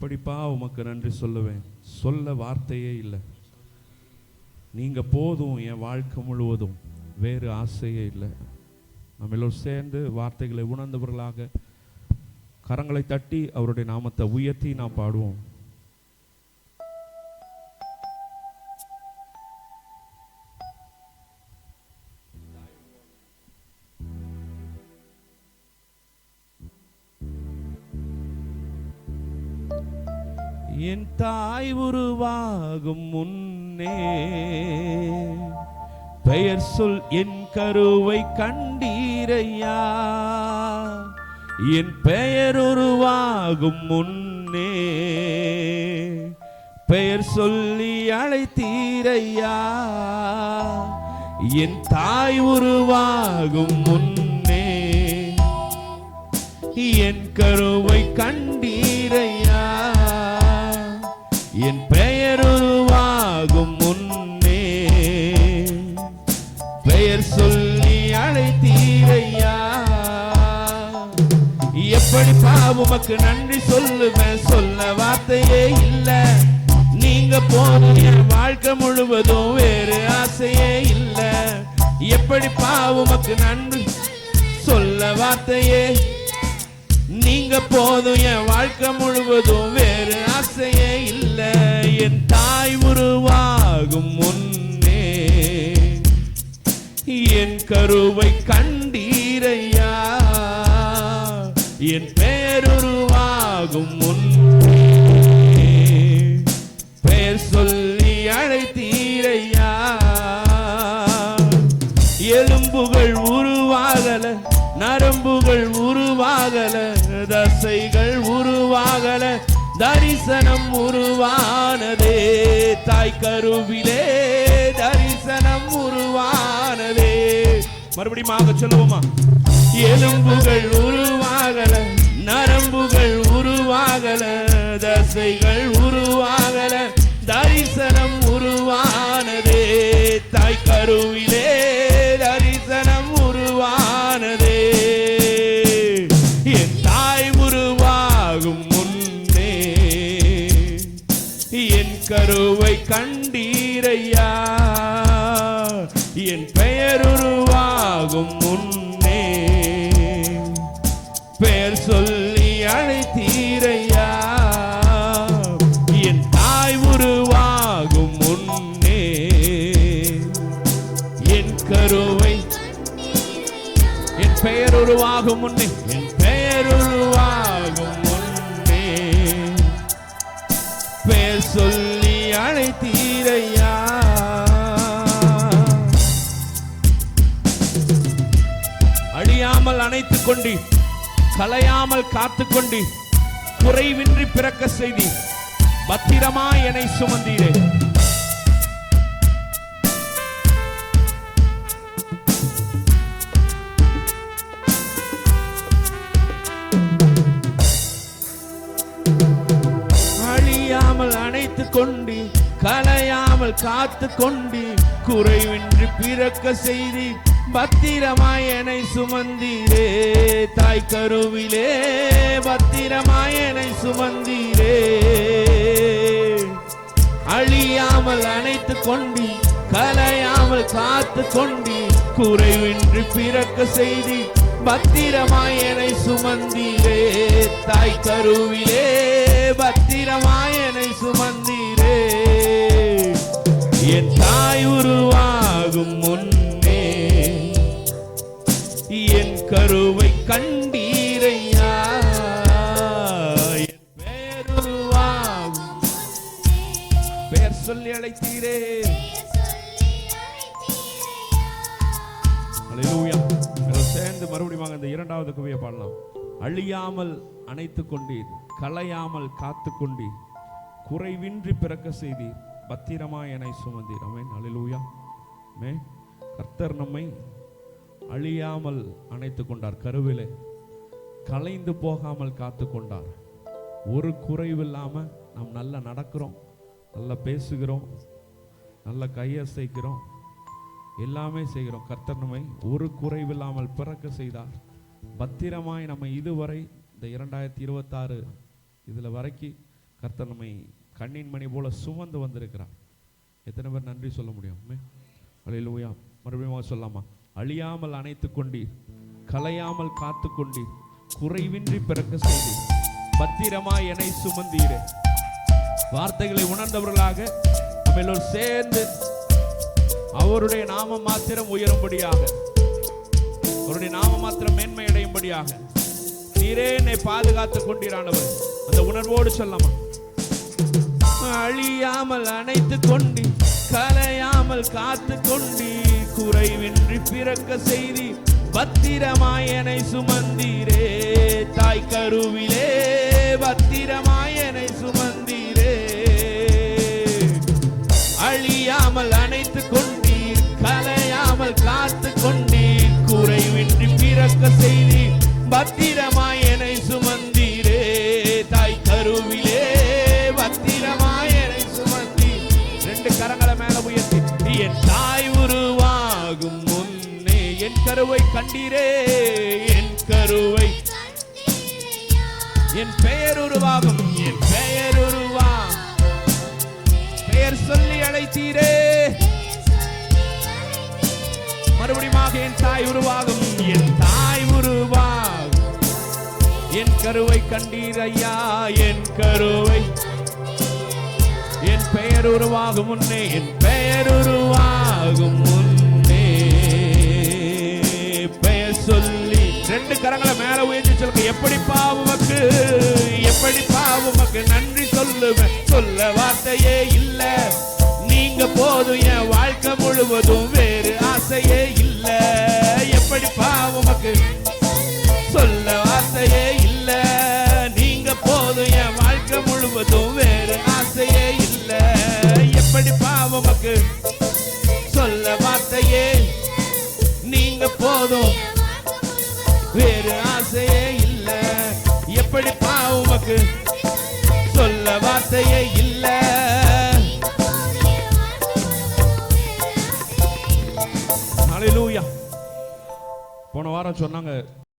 எப்படிப்பா உமக்கு நன்றி சொல்லுவேன், சொல்ல வார்த்தையே இல்லை. நீங்க போதும், என் வாழ்க்கை முழுவதும் வேறு ஆசையே இல்லை. நம்ம எல்லோரும் சேர்ந்து வார்த்தைகளை உணர்ந்தவர்களாக கரங்களை தட்டி அவருடைய நாமத்தை உயர்த்தி நாம் பாடுவோம். என் தாய் உருவாகும் முன்னே பெயர் சொல் என் கருவை கண்டீரையா. என் பெயர் உருவாகும் முன்னே பெயர் சொல்லி அழைத்தீரையா. என் தாய் உருவாகும் முன்னே என் கருவை கண்டீரையா. என் பெயர் உருவாகும் முன்னே பெயர் சொல்லி அழைத்தீரையா. எப்படி உமக்கு நன்றி சொல்லுவேன், சொல்ல வார்த்தையே இல்ல. நீங்க போதும், என் வாழ்க்கை முழுவதும் வேறு ஆசையே இல்ல. எப்படி உமக்கு நன்றி சொல்ல வார்த்தையே, நீங்க போதும், என் வாழ்க்கை முழுவதும் வேறு ஆசையே இல்ல. என் தாய் உருவாகும் முன்னே என் கருவை கண்டீரையா. என் பெயர் உருவாகும் முன்னே பெயர் சொல்லி அழைத்தீரையா. எலும்புகள் உருவாகல, நரம்புகள் உருவாகல, தசைகள் உருவாகல, தரிசனம் உருவானதே. தாய் கருவிலே தரிசனம் உருவானதே. மறுபடியும் சொல்லுவோமா? எலும்புகள் உருவாகல, நரம்புகள் உருவாகல, தசைகள் உருவாகல, தரிசனம் உருவானதே. தாய் கருவிலே தரிசனம் உருவானதே. என் தாய் உருவாகும் முன்னே என் கருவை கண்டீரையா. என் பெயர் உருவாகும் முன்னே பெயர் சொல்லி அழைத்தீரையா. என் தாய் உருவாகும் முன்னே என் கருவை, என் பெயர் உருவாகும் முன்னே, என் பெயர் உருவாகும் முன்னே பெயர் சொல்லி அழைத்தீரையா. அழியாமல் அணைத்துக் கொண்டு, கலையாமல் காத்துக் கொண்டு, குறைவின்றி பிறக்க செய்தி, பத்திரமாய் என்னை சுமந்தீரே. அழியாமல் அணைத்துக் கொண்டு, கலையாமல் காத்து கொண்டு, குறைவின்றி பிறக்க செய்தி, பத்திரமாய் என்னை சுமந்தீரே. தாய் கருவிலே பத்திரமாய் என்னை சுமந்தீரே. அழியாமல் அணைத்துக் கொண்டு, கலையாமல் காத்து கொண்டு, குறைவின்றி பிறக்க செய்தி, பத்திரமாய் என்னை சுமந்தீரே. தாய் கருவிலே பத்திரமாய் என்னை சுமந்தீரே. என் தாய் உருவாகும் முன்னே என் கருவை கண்டீரையா. என் பெயர் உருவாகும், பெயர் சொல்லி அழைத்தீரே. அல்லேலூயா. சேர்ந்து மறுபடியும் இந்த இரண்டாவது கவியை பாடலாம். அழியாமல் அணைத்துக் கொண்டீர், கலையாமல் காத்து கொண்டீர், குறைவின்றி பிறக்க செய்தீர், பத்திரமாய் என்னை சுமந்தீர். ஆமென். அல்லேலூயா. ஆமென். கர்த்தர் நம்மை அழியாமல் அணைத்துக் கொண்டார், கருவிலே கலைந்து போகாமல் காத்து கொண்டார். ஒரு குறைவில்லாம நாம் நல்லா நடக்கிறோம், நல்லா பேசுகிறோம், நல்ல கையசைக்கிறோம், எல்லாமே செய்கிறோம். கர்த்தர் நம்மை ஒரு குறைவில்லாமல் பிறக்க செய்தார். பத்திரமாய் நம்ம இதுவரை இந்த 2026 இதில் வரைக்கும் கர்த்தர் நம்மை கண்ணின் மணி போல சுமந்து வந்திருக்கிறார். எத்தனை பேர் நன்றி சொல்ல முடியும்? அல்லேலூயா. மறுபடியும் சொல்லலாமா? அழியாமல் அணைத்து கொண்டீர், கலையாமல் காத்து கொண்டீர், குறைவின்றி பிறக்க செய்தீர், பத்திரமாய் என்னை சுமந்தீரே. வார்த்தைகளை உணர்ந்தவர்களாக நம்ம எல்லோரும் சேர்ந்து அவருடைய நாமம் மாத்திரம் உயரும்படியாக, அவருடைய நாமம் மாத்திரம் மேன்மை அடையும்படியாக நீரே என்னை பாதுகாத்துக் கொண்டீரானவர். அந்த உணர்வோடு சொல்லலாமா? அழியாமல் அணைத்து கொண்டி, கலையாமல் காத்து கொண்டி, குறைவின்றி பிறக்க செய்தி, பத்திரமாய் என்னை சுமந்தீரே. தாய் கருவிலே பத்திரமாய் என்னை சுமந்தீரே. அழியாமல் அணைத்து கொண்டீர், கலையாமல் காத்து கொண்டீர், குறைவின்றி பிறக்க செய்தி, பத்திரமாய் என்னை சுமந்தீரே. தாய் கருவிலே பத்திரமாய் என்னை சுமந்தீர். ரெண்டு கரங்களை மேல உயர்த்தி, என் தாய் உருவாகும் முன்னே என் கருவை கண்டீரே. என் கருவை, என் பெயர் உருவாகும், என் பெயர் உருவாகும், பெயர் சொல்லி அழைத்தீரே. மறுபடியும் என் தாய் உருவாகும், என் தாய் உருவாகும், என் கருவை கண்டீர் ஐயா. என் கருவை, என் பெயர் உருவாகும் முன்னே, என் பெயர் உருவாகும் முன்னே பெயர் சொல்லி. ரெண்டு கரங்களை மேல உயர்த்தி சொல்லுங்க. எப்படிப்பா உமக்கு, எப்படிப்பா உமக்கு நன்றி சொல்லுவேன், சொல்ல வார்த்தையே இல்ல. நீங்க போதும் என் வாழ்க்கை முழுவதும், வேறு ஆசையே இல்ல. எப்படிப்பா உமக்கு சொல்ல வார்த்தையே இல்ல. நீங்க போதும் என் வாழ்க்கை முழுவதும், வேறு ஆசையே இல்ல. எப்படிப்பா உமக்கு சொல்ல வார்த்தையே, நீங்க போதும், வேறு ஆசையே இல்ல. எப்படிப்பா உமக்கு சொல்ல வார்த்தையே இல்ல. ஹல்லேலூயா. போன வாரம் சொன்னாங்க